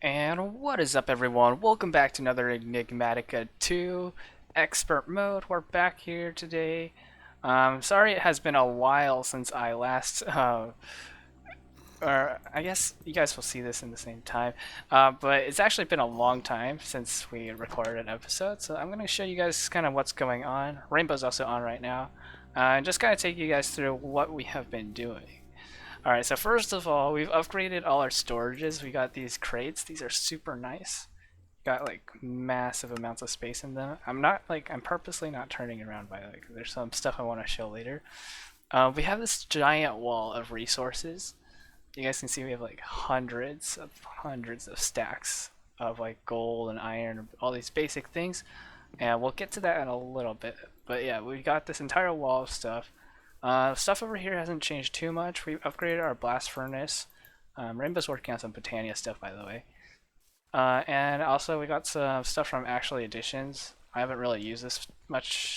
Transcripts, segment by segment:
And what is up, everyone? Welcome back to another Enigmatica 2 Expert Mode. We're back here today. Sorry it has been a while since I last, or I guess you guys will see this in the same time, but it's actually been a long time since we recorded an episode, so I'm going to show you guys kind of what's going on. Rainbow's also on right now, and just kind of take you guys through what we have been doing. Alright, so first of all, we've upgraded all our storages. We got these crates. These are super nice. Got like massive amounts of space in them. I'm purposely not turning around by like, there's some stuff I want to show later. We have this giant wall of resources. You guys can see we have like hundreds of stacks of like gold and iron, all these basic things. And we'll get to that in a little bit. But yeah, we got this entire wall of stuff. Stuff over here hasn't changed too much. We've upgraded our blast furnace. Rainbow's working on some Botania stuff, by the way. And also we got some stuff from Actually Editions. I haven't really used this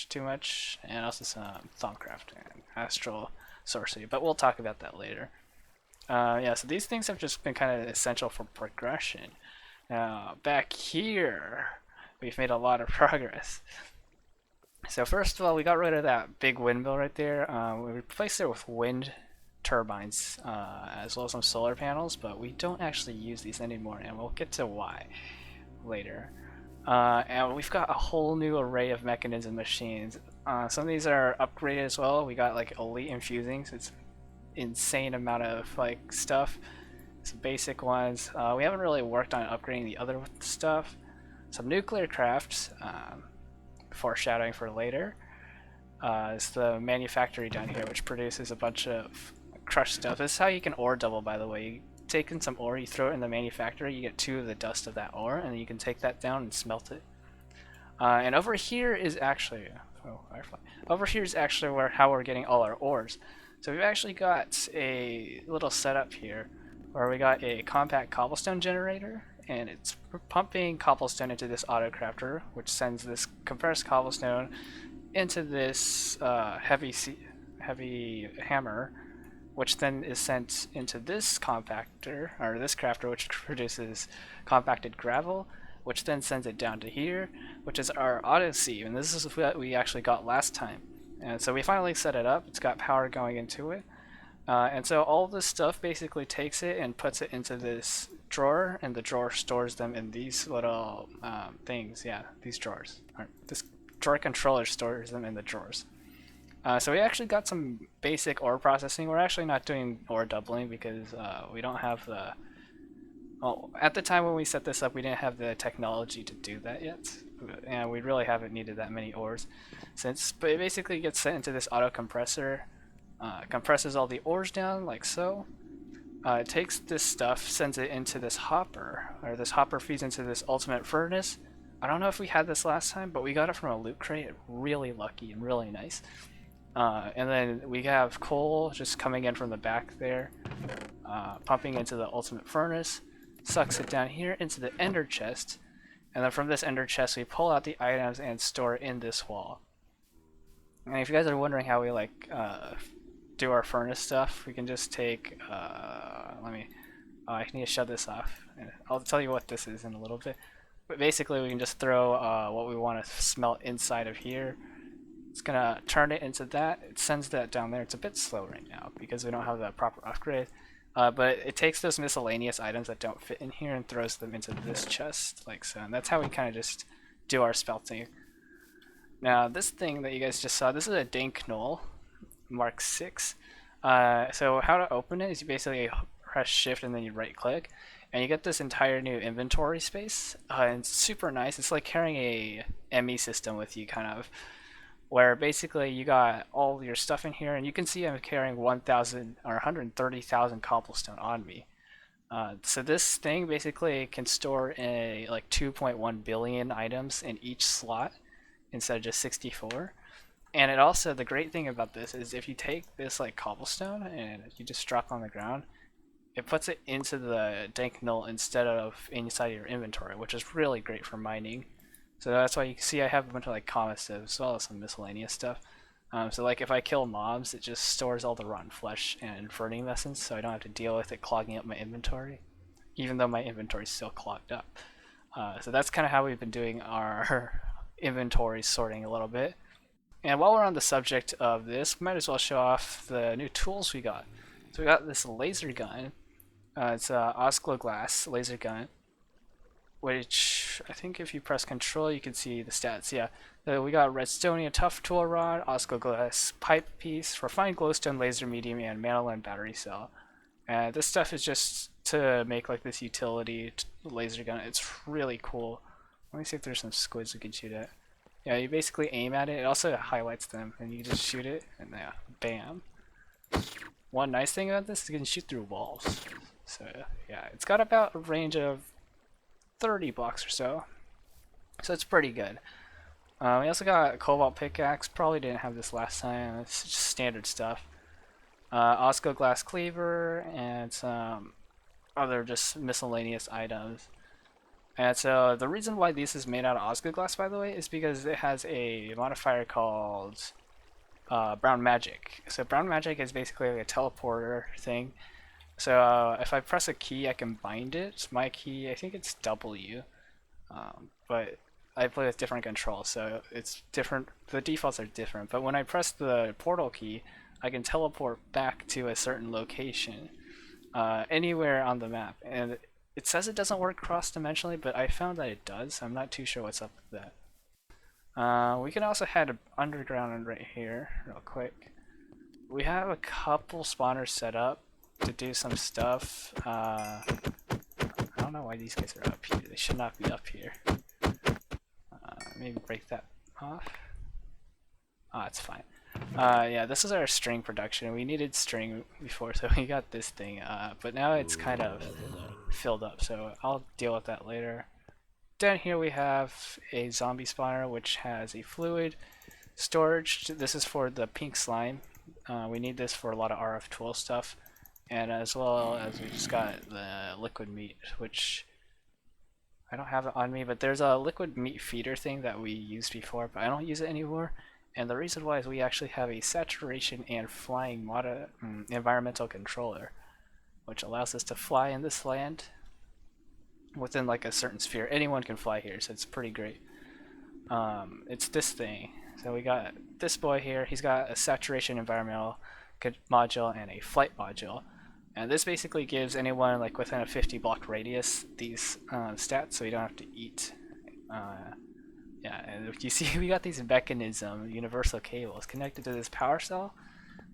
too much, and also some Thaumcraft and Astral Sorcery, but we'll talk about that later. Yeah, so these things have just been kind of essential for progression. Now, back here, we've made a lot of progress. So first of all, we got rid of that big windmill right there. We replaced it with wind turbines, as well as some solar panels, but we don't actually use these anymore, and we'll get to why later. And we've got a whole new array of mechanism machines. Some of these are upgraded as well. We got like elite infusing, so it's insane amount of like stuff. Some basic ones. We haven't really worked on upgrading the other stuff. Some nuclear crafts. Foreshadowing for later, is the manufactory down here, which produces a bunch of crushed stuff. This is how you can ore double, by the way. You take in some ore, you throw it in the manufactory, you get 2 of the dust of that ore, and then you can take that down and smelt it. And over here is actually, over here is actually how we're getting all our ores. So we've actually got a little setup here where we got a compact cobblestone generator, and it's pumping cobblestone into this autocrafter, which sends this compressed cobblestone into this heavy hammer, which then is sent into this compactor, or this crafter, which produces compacted gravel, which then sends it down to here, which is our auto sieve, and this is what we actually got last time. And so we finally set it up. It's got power going into it. And so all this stuff basically takes it and puts it into this drawer, and the drawer stores them in these little things. Yeah, these drawers. This drawer controller stores them in the drawers. So we actually got some basic ore processing. We're actually not doing ore doubling because we don't have the... Well, at the time when we set this up, we didn't have the technology to do that yet. And we really haven't needed that many ores since. But it basically gets sent into this auto compressor. Compresses all the ores down like so. It takes this stuff, sends it into this hopper, or this hopper feeds into this ultimate furnace. I don't know if we had this last time, but we got it from a loot crate. Really lucky and really nice. And then we have coal just coming in from the back there, pumping into the ultimate furnace, sucks it down here into the ender chest, and then from this ender chest we pull out the items and store in this wall. And if you guys are wondering how we like do our furnace stuff, we can just take, I need to shut this off. I'll tell you what this is in a little bit. But basically we can just throw what we want to smelt inside of here. It's gonna turn it into that. It sends that down there. It's a bit slow right now because we don't have the proper upgrade. But it takes those miscellaneous items that don't fit in here and throws them into this chest, like so. And that's how we kind of just do our smelting. Now, this thing that you guys just saw, this is a Dink Knoll Mark 6. So how to open it is you basically press shift and then you right click, and you get this entire new inventory space. And it's super nice. It's like carrying a ME system with you, kind of, where basically you got all your stuff in here, and you can see I'm carrying 1,000 or 130,000 cobblestone on me. So this thing basically can store like 2.1 billion items in each slot instead of just 64. And it also, the great thing about this is if you take this like cobblestone and you just drop on the ground, it puts it into the dank null instead of inside your inventory, which is really great for mining. So that's why you can see I have a bunch of like comestives as well as some miscellaneous stuff. So like if I kill mobs, it just stores all the rotten flesh and inferning essence, so I don't have to deal with it clogging up my inventory. even though my inventory is still clogged up. So that's kind of how we've been doing our inventory sorting a little bit. And while we're on the subject of this, might as well show off the new tools we got. So we got this laser gun. It's a Osclo glass laser gun, which I think if you press control, you can see the stats. Yeah, we got Redstonia tough tool rod, Osclo glass pipe piece, refined glowstone laser medium, and Manolin battery cell. And this stuff is just to make like this utility laser gun. It's really cool. Let me see if there's some squids we can shoot at. Yeah, you basically aim at it. It also highlights them, and you just shoot it, and yeah, bam. One nice thing about this is you can shoot through walls. So yeah, it's got about a range of 30 blocks or so. So it's pretty good. We also got a cobalt pickaxe. Probably didn't have this last time. It's just standard stuff. Osco glass cleaver and some other just miscellaneous items. And so the reason why this is made out of Osco glass, by the way, is because it has a modifier called brown magic. So brown magic is basically like a teleporter thing. So if I press a key, I can bind it. My key, I think it's W, but I play with different controls, so it's different. The defaults are different. But when I press the portal key, I can teleport back to a certain location, anywhere on the map. And it says it doesn't work cross-dimensionally, but I found that it does. I'm not too sure what's up with that. We can also head underground right here, real quick. We have a couple spawners set up to do some stuff. I don't know why these guys are up here. They should not be up here. Maybe break that off. Oh, it's fine. Yeah, this is our string production. We needed string before, so we got this thing. But now it's kind of filled up, so I'll deal with that later. Down here we have a zombie spawner, which has a fluid storage. This is for the pink slime. We need this for a lot of RF tool stuff. And as well as we just got the liquid meat, which I don't have it on me, but there's a liquid meat feeder thing that we used before, but I don't use it anymore. And the reason why is we actually have a saturation and flying environmental controller, which allows us to fly in this land within like a certain sphere. Anyone can fly here, so it's pretty great. It's this thing. So we got this boy here. He's got a saturation environmental module and a flight module. And this basically gives anyone like within a 50 block radius these stats, so you don't have to eat. Yeah, and you see we got these mechanism universal cables connected to this power cell.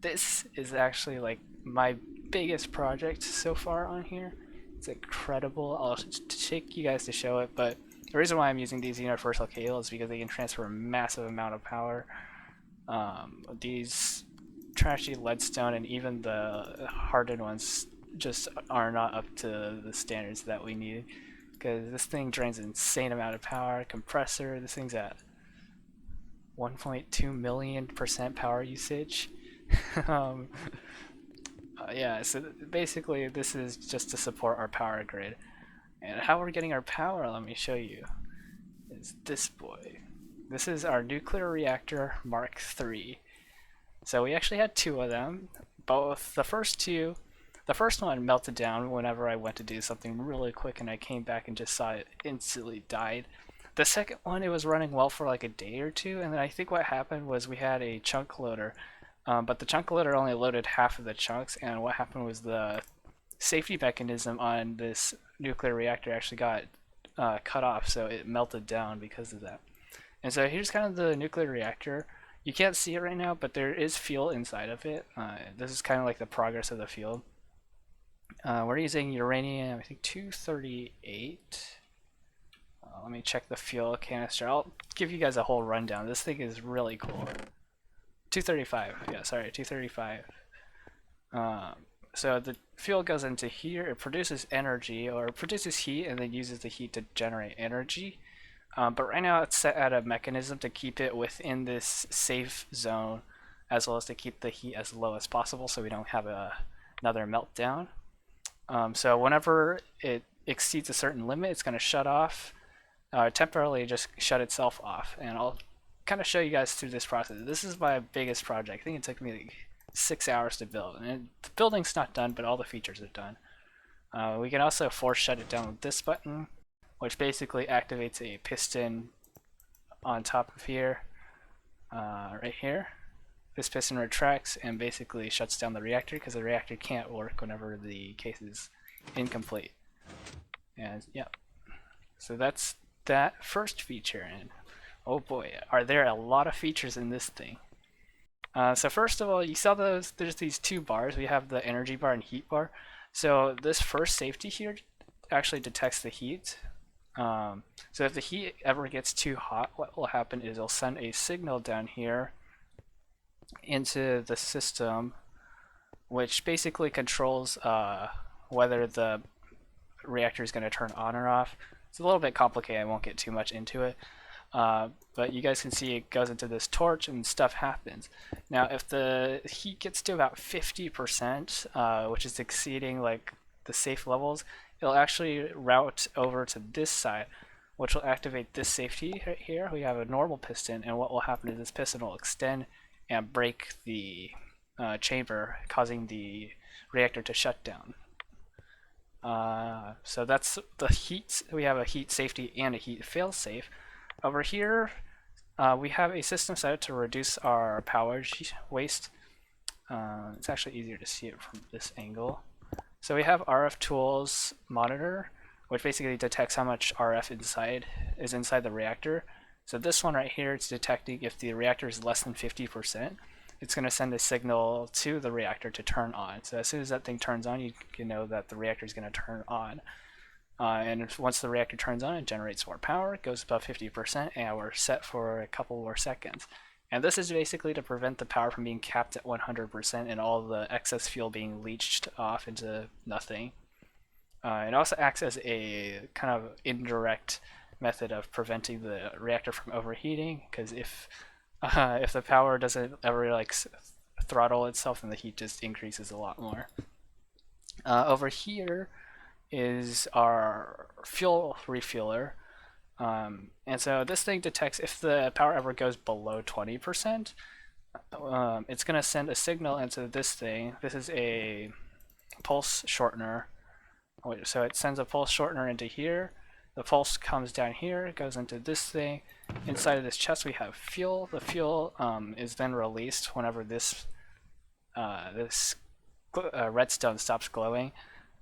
This is actually like my biggest project so far on here. It's incredible. I'll take you guys to show it, but the reason why I'm using these universal cables is because they can transfer a massive amount of power. These trashy leadstone and even the hardened ones just are not up to the standards that we need, because this thing drains an insane amount of power. Compressor, this thing's at 1.2 million% power usage. Yeah, so basically this is just to support our power grid. And how we're getting our power, let me show you, is this boy. This is our nuclear reactor Mark III. So we actually had two of them. Both the first one melted down whenever I went to do something really quick, and I came back and just saw it instantly died. The second one, it was running well for like a day or two, and then I think what happened was we had a chunk loader, but the chunk loader only loaded half of the chunks, and what happened was the safety mechanism on this nuclear reactor actually got cut off, so it melted down because of that. And so here's kind of the nuclear reactor. You can't see it right now, but there is fuel inside of it. This is kind of like the progress of the fuel. We're using uranium, I think 238. Let me check the fuel canister. I'll give you guys a whole rundown. This thing is really cool. 235, yeah, sorry, 235. So the fuel goes into here, it produces energy, or it produces heat, and then uses the heat to generate energy. But right now it's set at a mechanism to keep it within this safe zone, as well as to keep the heat as low as possible so we don't have another meltdown. So whenever it exceeds a certain limit, it's going to shut off, temporarily just shut itself off. And I'll kind of show you guys through this process. This is my biggest project. I think it took me like 6 hours to build. And the building's not done, but all the features are done. We can also force shut it down with this button, which basically activates a piston on top of here, right here. This piston retracts and basically shuts down the reactor because the reactor can't work whenever the case is incomplete. And yeah, so that's that first feature. And oh boy, are there a lot of features in this thing. So first of all, you saw there's these two bars. We have the energy bar and heat bar. So this first safety here actually detects the heat. So if the heat ever gets too hot, what will happen is it'll send a signal down here into the system, which basically controls whether the reactor is going to turn on or off. It's a little bit complicated. I won't get too much into it. But you guys can see it goes into this torch and stuff happens. Now, if the heat gets to about 50%, which is exceeding like the safe levels, it'll actually route over to this side, which will activate this safety right here. We have a normal piston, and what will happen is this piston will extend and break the chamber, causing the reactor to shut down. So that's the heat. We have a heat safety and a heat failsafe. Over here, we have a system set up to reduce our power waste. It's actually easier to see it from this angle. So we have RF tools monitor, which basically detects how much RF is inside the reactor. So this one right here, it's detecting if the reactor is less than 50%. It's going to send a signal to the reactor to turn on. So as soon as that thing turns on, you can know that the reactor is going to turn on. And once the reactor turns on, it generates more power, it goes above 50%, and we're set for a couple more seconds. And this is basically to prevent the power from being capped at 100% and all the excess fuel being leached off into nothing. It also acts as a kind of indirect method of preventing the reactor from overheating, because if the power doesn't ever like throttle itself, then the heat just increases a lot more. Over here is our fuel refueler. And so this thing detects if the power ever goes below 20%, it's going to send a signal into this thing. This is a pulse shortener. So it sends a pulse shortener into here. The pulse comes down here, it goes into this thing. Inside of this chest we have fuel. The fuel is then released whenever this redstone stops glowing.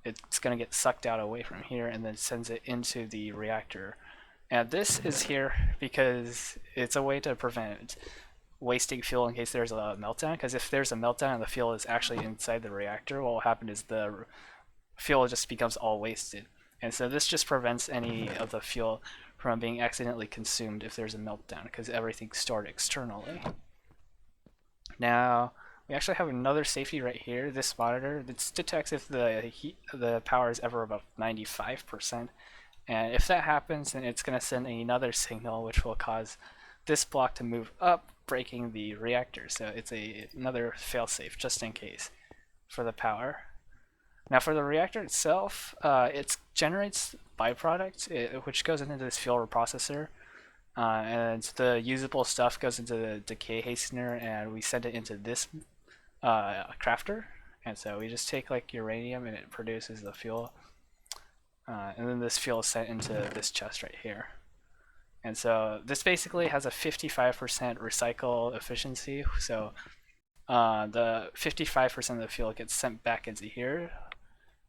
It's going to get sucked out away from here and then sends it into the reactor. And this is here because it's a way to prevent wasting fuel in case there's a meltdown. Because if there's a meltdown and the fuel is actually inside the reactor, what will happen is the fuel just becomes all wasted. And so this just prevents any of the fuel from being accidentally consumed if there's a meltdown, because everything's stored externally. Now, we actually have another safety right here. This monitor, this detects if the power is ever above 95%. And if that happens, then it's going to send another signal which will cause this block to move up, breaking the reactor. So it's another failsafe just in case for the power. Now for the reactor itself, it generates byproduct, which goes into this fuel reprocessor. And the usable stuff goes into the decay hastener, and we send it into this crafter. And so we just take like uranium and it produces the fuel. And then this fuel is sent into this chest right here. And so this basically has a 55% recycle efficiency. So the 55% of the fuel gets sent back into here,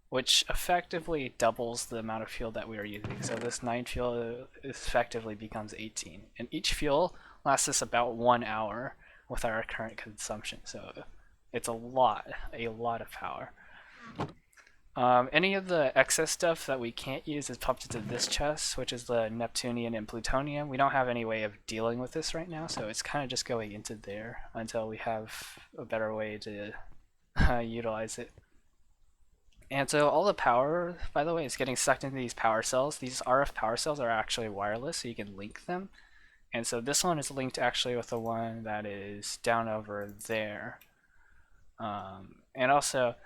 which effectively doubles the amount of fuel that we are using. So this 9 fuel effectively becomes 18. And each fuel lasts us about 1 hour with our current consumption. So it's a lot of power. Any of the excess stuff that we can't use is pumped into this chest, which is the Neptunium and Plutonium. We don't have any way of dealing with this right now, so it's kind of just going into there until we have a better way to utilize it. And so all the power, by the way, is getting sucked into these power cells. These RF power cells are actually wireless, so you can link them. And so this one is linked actually with the one that is down over there. And also,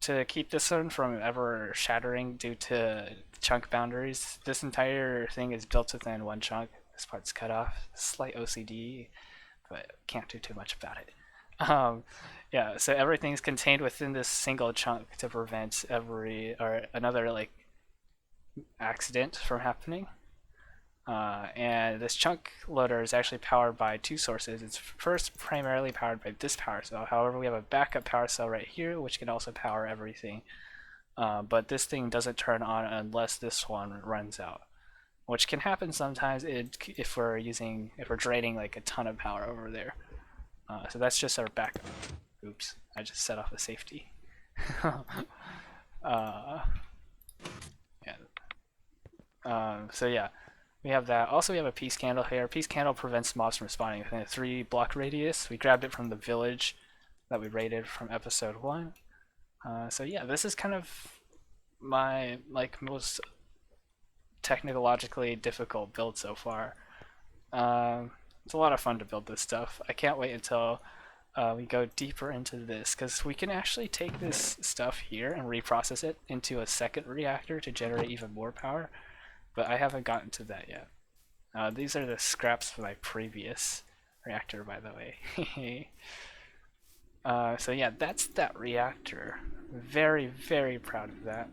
to keep this one from ever shattering due to chunk boundaries, this entire thing is built within one chunk. This part's cut off. Slight OCD, but can't do too much about it. Um, yeah, so everything's contained within this single chunk to prevent another like accident from happening. And this chunk loader is actually powered by two sources. It's first primarily powered by this power cell. However, we have a backup power cell right here, which can also power everything. But this thing doesn't turn on unless this one runs out, which can happen sometimes if we're draining like a ton of power over there. So that's just our backup. Oops, I just set off a safety. uh, yeah. So yeah, we have that. Also, we have a peace candle here. Peace candle prevents mobs from spawning within a 3-block radius. We grabbed it from the village that we raided from episode 1. So yeah, this is kind of my most technologically difficult build so far. It's a lot of fun to build this stuff. I can't wait until we go deeper into this, because we can actually take this stuff here and reprocess it into a second reactor to generate even more power, but I haven't gotten to that yet. These are the scraps from my previous reactor, by the way. So yeah, that's that reactor. Very, very proud of that.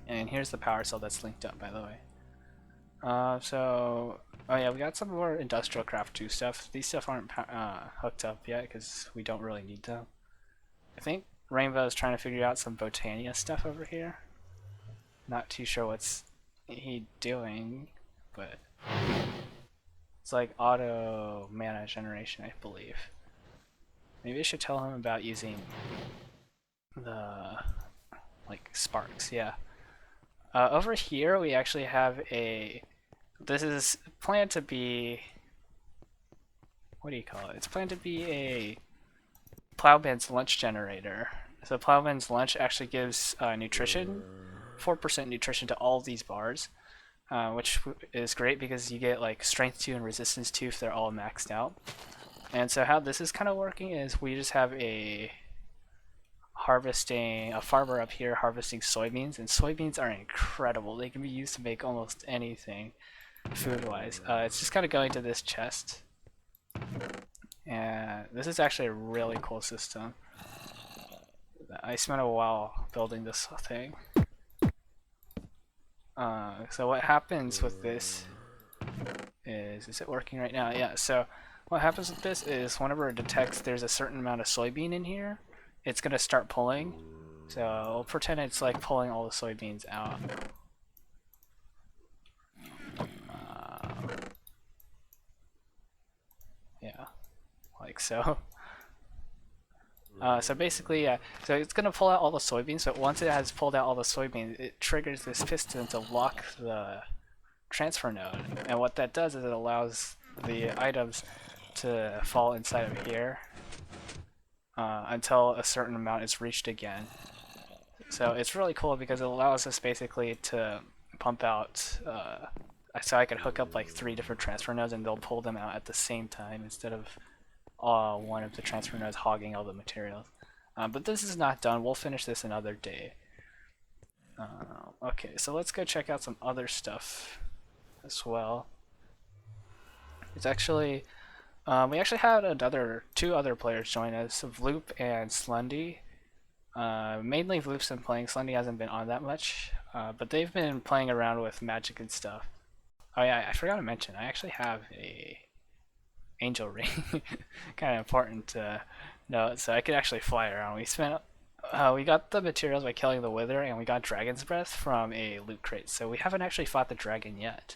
And here's the power cell that's linked up, by the way. Oh yeah, we got some more industrial craft 2 stuff. These stuff aren't hooked up yet because we don't really need them. I think Rainbow is trying to figure out some Botania stuff over here. Not too sure what's he doing, but it's like auto mana generation, I believe. Maybe I should tell him about using the sparks. Yeah. Over here we actually have this is planned to be, what do you call it? It's planned to be a Plowman's lunch generator. So Plowman's lunch actually gives nutrition, 4% nutrition to all these bars, which is great because you get like strength 2 and resistance 2 if they're all maxed out. And so how this is kind of working is we just have a farmer up here harvesting soybeans, and soybeans are incredible. They can be used to make almost anything food-wise. It's just kind of going to this chest, and this is actually a really cool system. I spent a while building this thing. So what happens with this is it working right now? Yeah, so what happens with this is whenever it detects there's a certain amount of soybean in here, it's gonna start pulling. So we'll pretend it's like pulling all the soybeans out. Yeah, like so. So basically, so it's gonna pull out all the soybeans, but once it has pulled out all the soybeans, it triggers this piston to lock the transfer node. And what that does is it allows the items to fall inside of here until a certain amount is reached again. So it's really cool because it allows us basically to pump out, so I could hook up like 3 different transfer nodes and they'll pull them out at the same time instead of one of the transfer nodes hogging all the materials. But this is not done. We'll finish this another day. Okay, so let's go check out some other stuff as well. It's actually, we actually had 2 other players join us, Vloop and Slundy. Mainly Vloop's been playing, Slundy hasn't been on that much, but they've been playing around with magic and stuff. Oh yeah, I forgot to mention, I actually have a angel ring. Kind of important to note, so I could actually fly around. We got the materials by killing the Wither, and we got Dragon's Breath from a loot crate, so we haven't actually fought the dragon yet.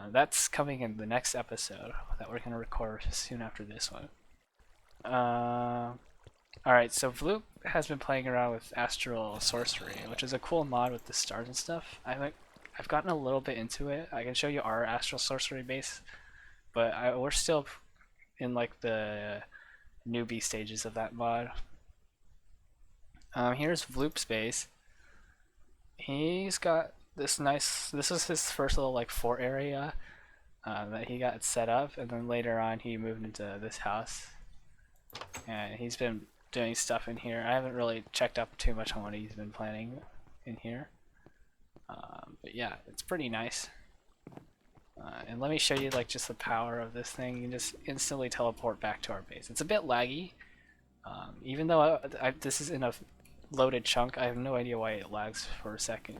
That's coming in the next episode that we're going to record soon after this one. Alright, so Vloop has been playing around with Astral Sorcery, which is a cool mod with the stars and stuff. I've gotten a little bit into it. I can show you our Astral Sorcery base, but we're still in like the newbie stages of that mod. Here's Vloop's base. He's got this is his first little like fort area that he got set up, and then later on he moved into this house. And he's been doing stuff in here. I haven't really checked up too much on what he's been planning in here. But yeah, it's pretty nice. And let me show you like just the power of this thing. You can just instantly teleport back to our base. It's a bit laggy, even though this is in a loaded chunk. I have no idea why it lags for a second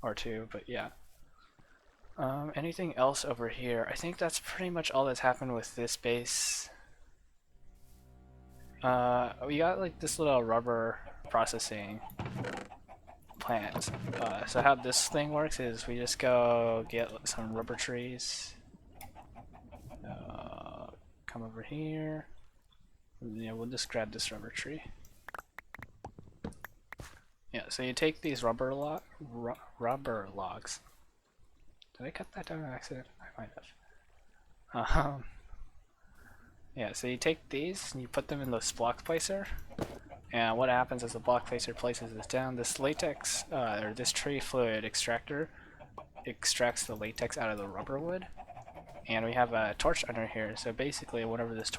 or two, but yeah. Anything else over here? I think that's pretty much all that's happened with this base. We got like this little rubber processing plant. So how this thing works is we just go get some rubber trees. Come over here. Yeah, we'll just grab this rubber tree. Yeah, so you take these rubber logs. Did I cut that down on accident? I might have. Yeah, so you take these and you put them in this block placer. And what happens is the block placer places this down. This latex, or this tree fluid extractor extracts the latex out of the rubber wood. And we have a torch under here. So basically, whenever this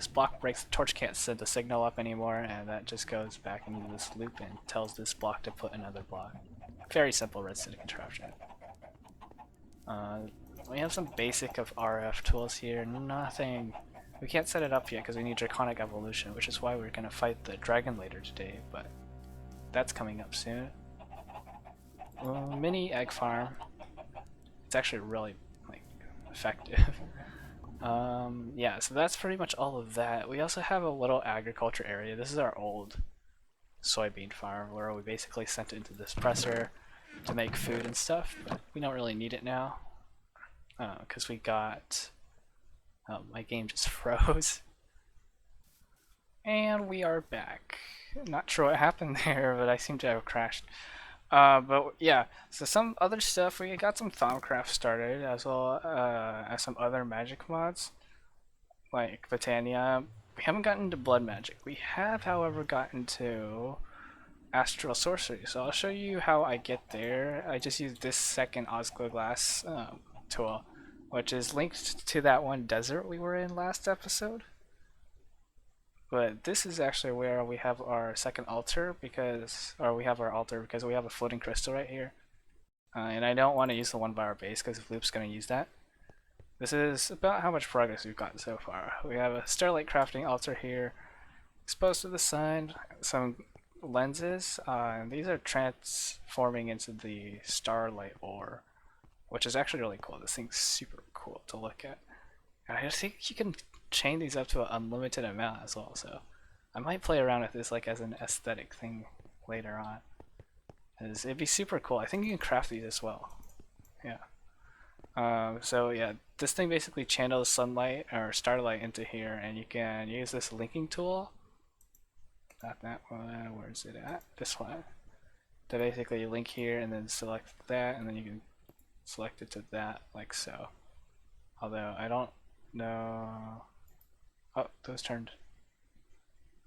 block breaks, the torch can't send the signal up anymore, and that just goes back into this loop and tells this block to put another block. Very simple redstone contraption. We have some basic of RF tools here. Nothing. We can't set it up yet because we need Draconic Evolution, which is why we're gonna fight the dragon later today. But that's coming up soon. Mini egg farm. It's actually really like effective. Yeah, so that's pretty much all of that. We also have a little agriculture area. This is our old soybean farm where we basically sent it into this presser to make food and stuff, but we don't really need it now because we got my game just froze and we are back. Not sure what happened there, but I seem to have crashed. But yeah, so some other stuff, we got some Thaumcraft started, as well as some other magic mods, like Botania. We haven't gotten to blood magic. We have, however, gotten to astral sorcery, so I'll show you how I get there. I just use this second Osclo glass tool, which is linked to that one desert we were in last episode. But this is actually where we have our second altar because we have a floating crystal right here. And I don't want to use the one by our base because Loop's going to use that. This is about how much progress we've gotten so far. We have a starlight crafting altar here, exposed to the sun, some lenses, and these are transforming into the starlight ore, which is actually really cool. This thing's super cool to look at. And I think you can chain these up to an unlimited amount as well, so I might play around with this like as an aesthetic thing later on. It'd be super cool. I think you can craft these as well. Yeah. So yeah, this thing basically channels sunlight or starlight into here, and you can use this linking tool. Not that one. Where is it at? This one. To basically link here and then select that, and then you can select it to that like so. Although I don't know. Oh, those turned.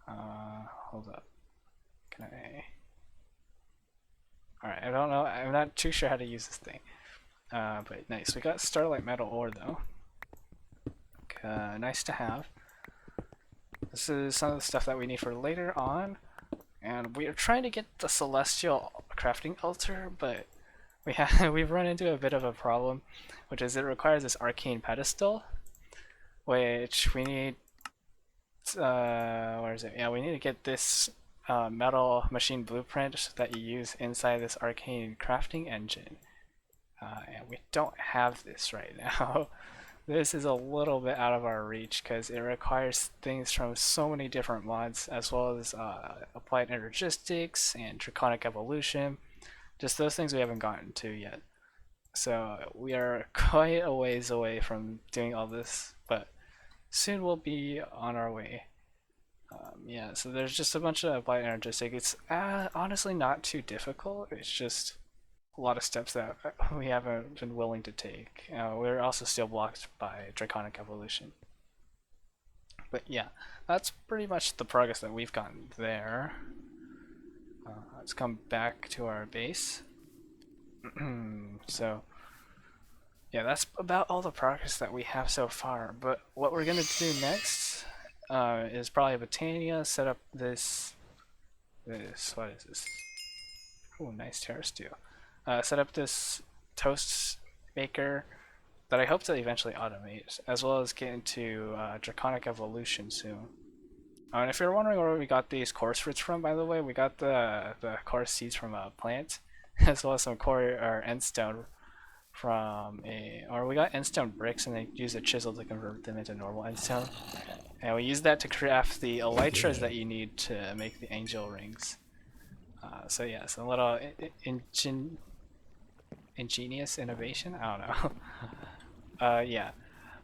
Hold up. Can I? Alright, I don't know. I'm not too sure how to use this thing. But nice. We got starlight metal ore though. Nice to have. This is some of the stuff that we need for later on. And we are trying to get the celestial crafting altar, but we've run into a bit of a problem, which is it requires this arcane pedestal, which we need. Where is it? Yeah, we need to get this metal machine blueprint that you use inside this arcane crafting engine, and we don't have this right now. This is a little bit out of our reach because it requires things from so many different mods, as well as applied energistics and draconic evolution. Just those things we haven't gotten to yet. So we are quite a ways away from doing all this, but soon we'll be on our way. Yeah, so there's just a bunch of applied energistic. It's honestly not too difficult. It's just a lot of steps that we haven't been willing to take. We're also still blocked by draconic evolution. But yeah, that's pretty much the progress that we've gotten there. Let's come back to our base. So yeah, that's about all the progress that we have so far. But what we're gonna do next is probably Botania, set up this what is this? Oh, nice terrace steel. Set up this toast maker that I hope to eventually automate, as well as get into Draconic Evolution soon. And if you're wondering where we got these course fruits from, by the way, we got the course seeds from a plant, as well as some core or endstone from or we got endstone bricks, and they use a chisel to convert them into normal endstone. And we use that to craft the elytras that you need to make the angel rings. So yeah, so a little ingenious innovation. I don't know. Yeah,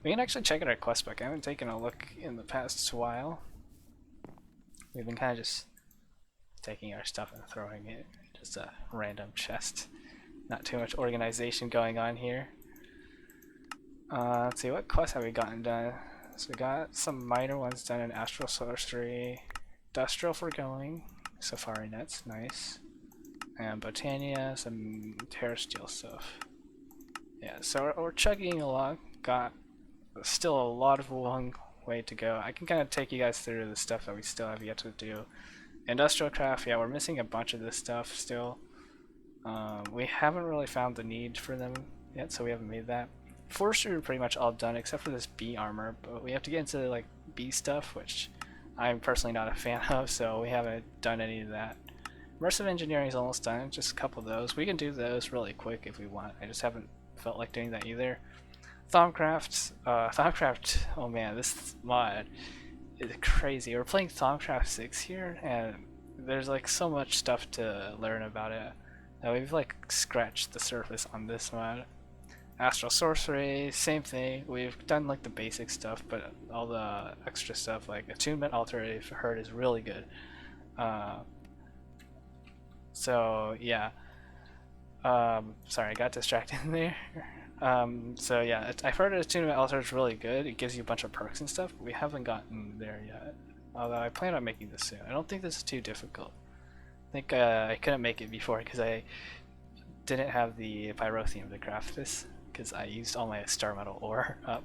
we can actually check out our quest book. I haven't taken a look in the past while. We've been kind of just taking our stuff and throwing it in just a random chest. Not too much organization going on here. Let's see, what quests have we gotten done? So we got some minor ones done in Astral Sorcery, Industrial Foregoing, Safari Nets, nice, and Botania, some Terra Steel stuff. Yeah, so we're chugging along. Got still a lot of long way to go. I can kind of take you guys through the stuff that we still have yet to do. Industrial craft, yeah, we're missing a bunch of this stuff still. We haven't really found the need for them yet, so we haven't made that. Forestry, we're pretty much all done except for this bee armor, but we have to get into like bee stuff, which I'm personally not a fan of, so we haven't done any of that. Immersive engineering is almost done, just a couple of those. We can do those really quick if we want. I just haven't felt like doing that either. Thaumcraft, oh man, this mod is crazy. We're playing Thaumcraft 6 here, and there's like so much stuff to learn about it. Now we've like scratched the surface on this mod. Astral Sorcery, same thing. We've done like the basic stuff, but all the extra stuff like Attunement Altar, I've heard, is really good. So yeah. Sorry, I got distracted there. So yeah, I've heard Attunement Altar is really good. It gives you a bunch of perks and stuff, but we haven't gotten there yet. Although I plan on making this soon. I don't think this is too difficult. I think I couldn't make it before because I didn't have the Pyrotheum to craft this, because I used all my star metal ore up.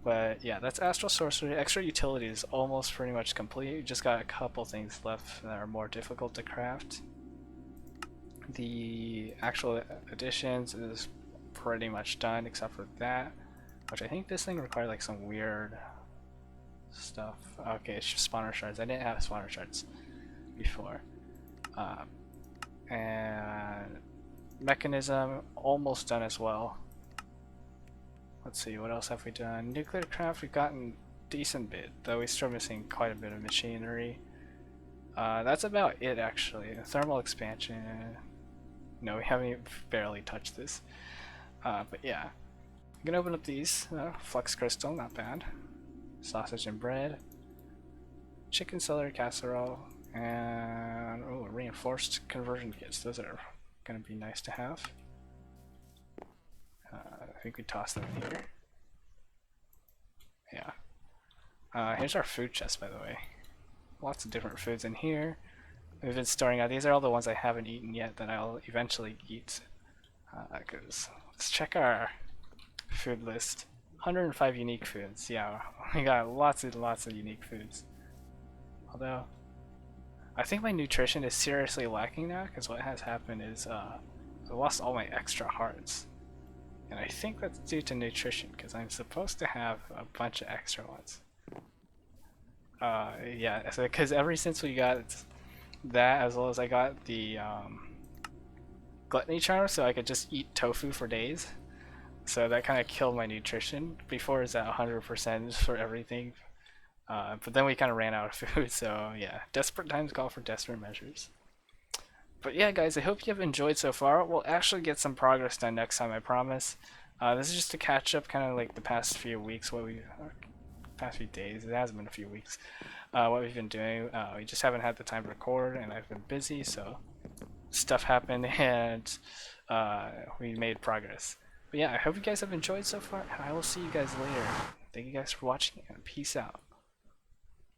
But yeah, that's Astral Sorcery. Extra utility is almost pretty much complete. We just got a couple things left that are more difficult to craft. The actual additions is pretty much done except for that, which I think this thing required like some weird stuff. Okay, it's just spawner shards. I didn't have spawner shards before. And mechanism almost done as well. Let's see, what else have we done? Nuclear craft, we've gotten decent bit, though we're still missing quite a bit of machinery. That's about it actually. Thermal expansion, no, we haven't even barely touched this. But yeah, I'm gonna open up these. Flux crystal, not bad. Sausage and bread. Chicken celery casserole. And reinforced conversion kits. Those are gonna be nice to have. I think we toss them here. Yeah. Here's our food chest, by the way. Lots of different foods in here. We've been storing out. These are all the ones I haven't eaten yet that I'll eventually eat. Let's check our food list. 105 unique foods. Yeah, we got lots and lots of unique foods. Although I think my nutrition is seriously lacking now, because what has happened is I lost all my extra hearts. And I think that's due to nutrition, because I'm supposed to have a bunch of extra ones. Yeah, because ever since we got that, as well as I got the gluttony charm, so I could just eat tofu for days. So that kind of killed my nutrition. Before it was at 100% for everything. But then we kind of ran out of food, so yeah, desperate times call for desperate measures. But yeah, guys, I hope you have enjoyed so far. We'll actually get some progress done next time, I promise. This is just to catch up, kind of like the past few weeks, past few days. It hasn't been a few weeks. What we've been doing. We just haven't had the time to record, and I've been busy, so stuff happened, and we made progress. But yeah, I hope you guys have enjoyed so far, and I will see you guys later. Thank you guys for watching, and peace out.